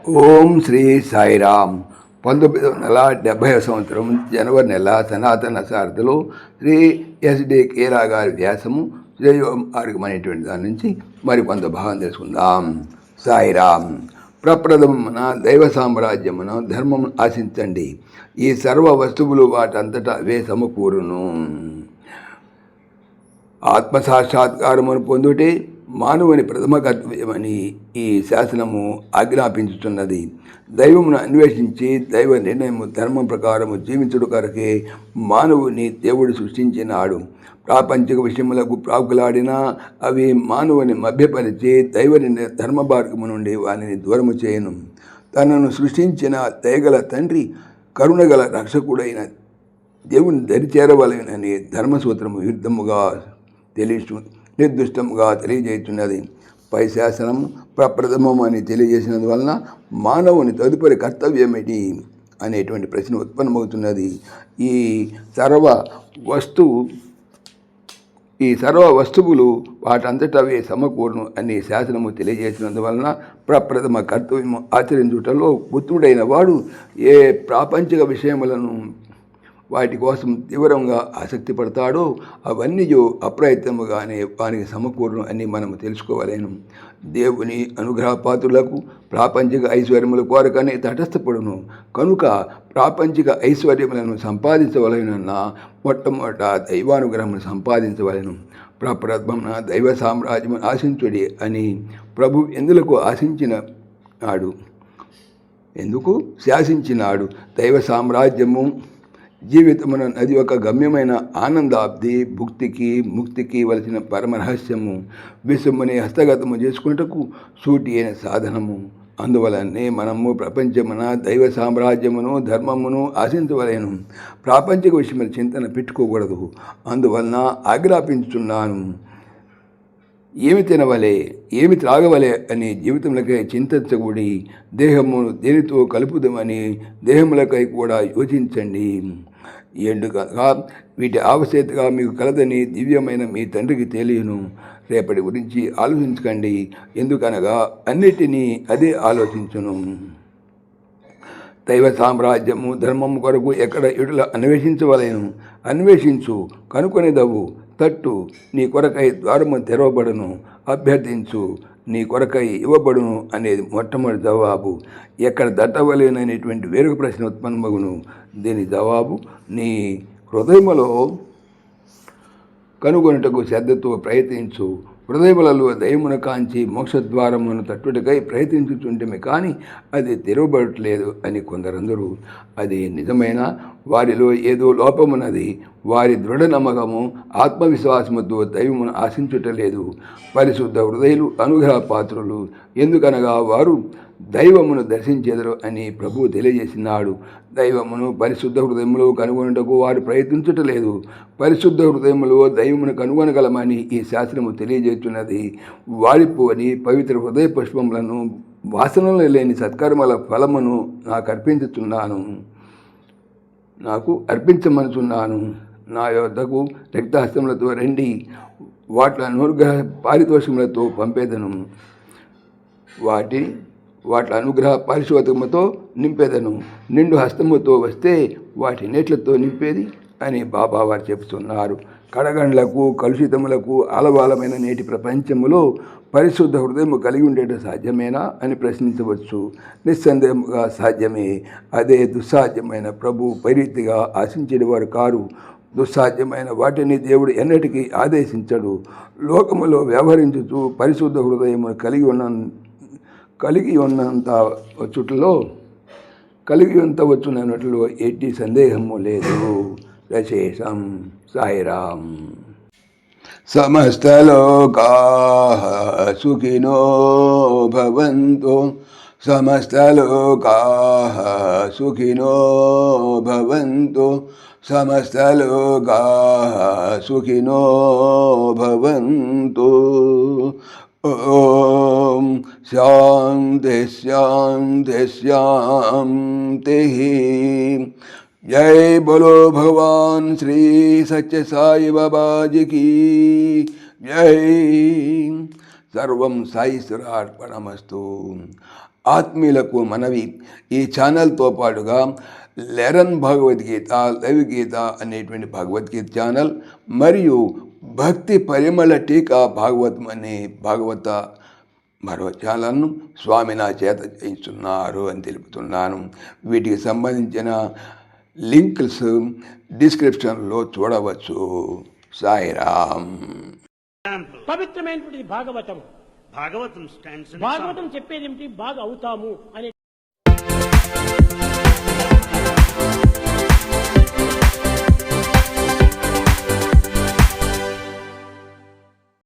ఓం శ్రీ సాయిరామ్. 1970 సంవత్సరం జనవరి నెల సనాతన సారథిలో శ్రీ ఎస్డి కేరా గారి వ్యాసము శ్రేయోమార్గం అనేటువంటి దాని నుంచి మరికొంత భాగం తెలుసుకుందాం. సాయిరామ్. ప్రప్రథమమున దైవ సామ్రాజ్యమును ధర్మము ఆశించండి. ఈ సర్వ వస్తువులు వాటంతటా అవే సమకూరును. ఆత్మసాక్షాత్కారమును పొందుటే మానవుని ప్రథమ కర్తవ్యమని ఈ శాసనము ఆజ్ఞాపించుతున్నది. దైవమును అన్వేషించి దైవ నిర్ణయము ధర్మం ప్రకారము జీవించుడు కొరకే మానవుని దేవుడు సృష్టించినాడు. ప్రాపంచిక విషయములకు ప్రాకులాడినా అవి మానవుని మభ్యపరిచి దైవ ధర్మ మార్గము నుండి వానిని దూరము చేయను. తనను సృష్టించిన దయగల తండ్రి కరుణగల రక్షకుడైన దేవుని దరిచేరవలనని ధర్మసూత్రము యుద్ధముగా నిర్దిష్టముగా తెలియజేస్తున్నది. పై శాసనం ప్రప్రథమం అని తెలియజేసినందువలన మానవుని తదుపరి కర్తవ్యమేటి అనేటువంటి ప్రశ్న ఉత్పన్నమవుతున్నది. ఈ సర్వ వస్తువులు వాటంతటవే సమకూరును అని శాసనము తెలియజేసినందువలన ప్రప్రథమ కర్తవ్యము ఆచరించుటలో పుత్రుడైన వాడు ఏ ప్రాపంచిక విషయములను వాటి కోసం తీవ్రంగా ఆసక్తి పడతాడో అవన్నీ అప్రయత్నముగానే వానికి సమకూరును అని మనము తెలుసుకోవలేను. దేవుని అనుగ్రహపాత్రులకు ప్రాపంచిక ఐశ్వర్యముల కోరకనే తటస్థపడును. కనుక ప్రాపంచిక ఐశ్వర్యములను సంపాదించవలెనన్నా మొట్టమొదట దైవానుగ్రహమును సంపాదించవలెను. ప్రప్రథమమున దైవ సామ్రాజ్యము ఆశించుడి అని ప్రభు ఎందులకు ఎందుకు శాసించినాడు. దైవ సామ్రాజ్యము జీవితమున అది ఒక గమ్యమైన ఆనందాబ్ది, భుక్తికి ముక్తికి వలసిన పరమరహస్యము. విశ్వముని హస్తగతము చేసుకున్నటకు సూటి అయిన సాధనము. అందువలనే మనము ప్రపంచమున దైవ సామ్రాజ్యమును ధర్మమును ఆశించవలేను. ప్రాపంచిక విషయముల చింతన పెట్టుకోకూడదు. అందువలన ఆజ్ఞాపించుతున్నాను. ఏమి తినవలే, ఏమి త్రాగవలే అని జీవితములకై చింతించకూడి దేహమును దేనితో కలుపుదామని దేహములకై కూడా యోచించండి. ఎందుకనగా వీటి ఆవశ్యకతగా మీకు కలదని దివ్యమైన మీ తండ్రికి తెలియను. రేపటి గురించి ఆలోచించకండి, ఎందుకనగా అన్నిటినీ అదే ఆలోచించును. దైవ సామ్రాజ్యము ధర్మము కొరకు ఎక్కడ ఇటుల అన్వేషించవలేను. అన్వేషించు, కనుకొనిదవు, తట్టు, నీ కొరకై ద్వారము తెరవబడును, అభ్యర్థించు, నీ కొరకై ఇవ్వబడును అనేది మొట్టమొదటి జవాబు. ఎక్కడ దట్టవలేననేటువంటి వేరొక ప్రశ్న ఉత్పన్నమగును. దీని జవాబు నీ హృదయములో కనుగొనుటకు శ్రద్ధతో ప్రయత్నించు. హృదయములలో దైవమును కాంచి మోక్షద్వారమును తట్టుటకై ప్రయత్నించుచుంటమే కానీ అది తెరవబడట్లేదు అని కొందరందరూ. అది నిజమైన వారిలో ఏదో లోపమున్నది. వారి దృఢ నమ్మకము ఆత్మవిశ్వాసముతో దైవమును ఆశించుటలేదు. పరిశుద్ధ హృదయులు అనుగ్రహ పాత్రులు, ఎందుకనగా వారు దైవమును దర్శించెదరు అని ప్రభువు తెలియజేసినాడు. దైవమును పరిశుద్ధ హృదయములో కనుగొనుటకు వారు ప్రయత్నించటలేదు. పరిశుద్ధ హృదయములో దైవమును కనుగొనగలమని ఈ శాస్త్రము తెలియజేస్తున్నది. వాడిపోని పవిత్ర హృదయ పుష్పములను వాసనలు లేని సత్కర్మల ఫలమును నాకు అర్పించమనుచున్నాను. నా యొద్దకు రక్తహస్తములతో రండి, వాటి అనుగ్రహ పారితోషములతో పంపేదను. వాటి అనుగ్రహ పరిశోధముతో నింపేదను. నిండు హస్తముతో వస్తే వాటి నేట్లతో నింపేది అని బాబా వారు చెబుతున్నారు. కడగండ్లకు కలుషితములకు ఆలవాలమైన నేటి ప్రపంచములో పరిశుద్ధ హృదయము కలిగి ఉండేట సాధ్యమేనా అని ప్రశ్నించవచ్చు. నిస్సందేహముగా సాధ్యమే. అదే దుస్సాధ్యమైన ప్రభు పరిరీతిగా ఆశించేవారు కారు. దుస్సాధ్యమైన వాటిని దేవుడు ఎన్నటికీ ఆదేశించడు. లోకములో వ్యవహరించుతూ పరిశుద్ధ హృదయమును కలిగి వచ్చునట్లు ఎట్టి సందేహము లేదు. రచేషం. సాయిరామ్. సమస్తలోకాః సుఖినో భవంతు. సమస్తలోకాః సుఖినో భవంతు. సమస్తలోకాః సుఖినో భవంతు. ఓం శాంతి శాంతి శాంతి. जय बोलो भगवान श्री सच्चे साई बाबा जी की जय. सर्वं साईश्वरार्पणमस्तु. ఆత్మీయులకు మనవి, ఈ ఛానల్తో పాటుగా లెరన్ భగవద్గీత, లైవ్ గీత అనేటువంటి భగవద్గీత ఛానల్ మరియు భక్తి పరిమళ టీకా భాగవతం అనే భాగవత మరో ఛానల్ను స్వామి నా చేత చేయిస్తున్నారు అని తెలుపుతున్నాను. వీటికి సంబంధించిన లింక్స్ డిస్క్రిప్షన్లో చూడవచ్చు. సాయిరామ్. పవిత్రమైనటువంటి Bhagavatam. Bhagavatam stands in Bhagavatam చెప్పేది ఏమిటి? బాగా అవుతాము అనే